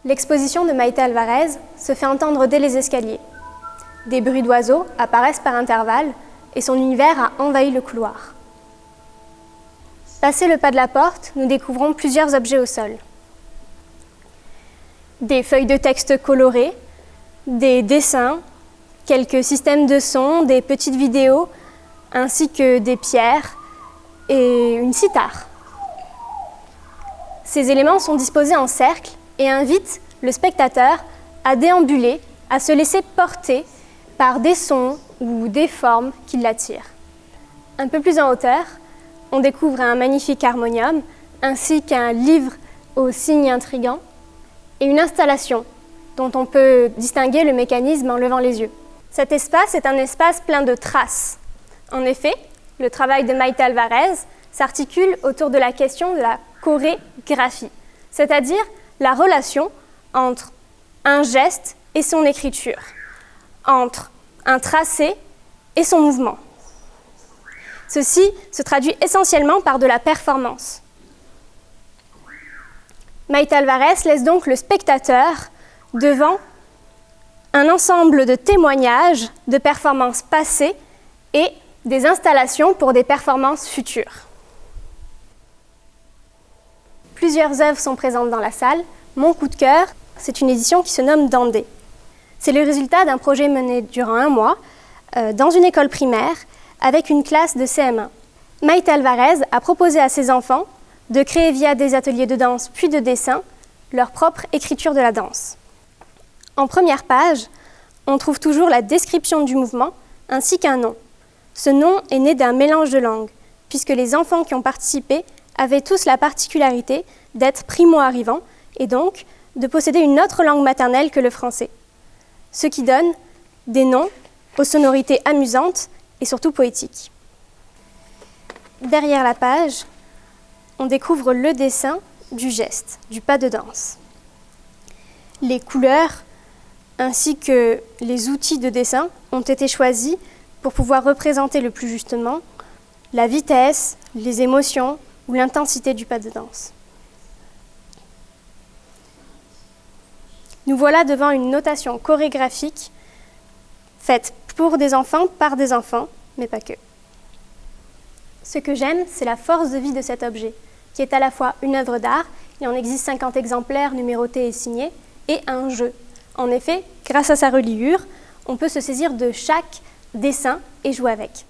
L'exposition de Maïté Alvarez se fait entendre dès les escaliers. Des bruits d'oiseaux apparaissent par intervalles et son univers a envahi le couloir. Passé le pas de la porte, nous découvrons plusieurs objets au sol. Des feuilles de texte colorées, des dessins, quelques systèmes de son, des petites vidéos, ainsi que des pierres et une cithare. Ces éléments sont disposés en cercle et invitent le spectateur à déambuler, à se laisser porter par des sons ou des formes qui l'attirent. Un peu plus en hauteur, on découvre un magnifique harmonium, ainsi qu'un livre aux signes intrigants et une installation dont on peut distinguer le mécanisme en levant les yeux. Cet espace est un espace plein de traces. En effet, le travail de Maïté Alvarez s'articule autour de la question de la chorégraphie, c'est-à-dire la relation entre un geste et son écriture, entre un tracé et son mouvement. Ceci se traduit essentiellement par de la performance. Maïté Alvarez laisse donc le spectateur devant un ensemble de témoignages de performances passées et des installations pour des performances futures. Plusieurs œuvres sont présentes dans la salle. Mon coup de cœur, c'est une édition qui se nomme Dandé. C'est le résultat d'un projet mené durant 1 mois dans une école primaire avec une classe de CM1. Maïté Alvarez a proposé à ses enfants de créer via des ateliers de danse puis de dessin leur propre écriture de la danse. En première page, on trouve toujours la description du mouvement ainsi qu'un nom. Ce nom est né d'un mélange de langues, puisque les enfants qui ont participé avaient tous la particularité d'être primo-arrivants et donc de posséder une autre langue maternelle que le français. Ce qui donne des noms aux sonorités amusantes et surtout poétiques. Derrière la page, on découvre le dessin du geste, du pas de danse. Les couleurs ainsi que les outils de dessin ont été choisis pour pouvoir représenter le plus justement la vitesse, les émotions ou l'intensité du pas de danse. Nous voilà devant une notation chorégraphique faite pour des enfants, par des enfants, mais pas que. Ce que j'aime, c'est la force de vie de cet objet, qui est à la fois une œuvre d'art, il en existe 50 exemplaires numérotés et signés, et un jeu. En effet, grâce à sa reliure, on peut se saisir de chaque dessin et jouer avec.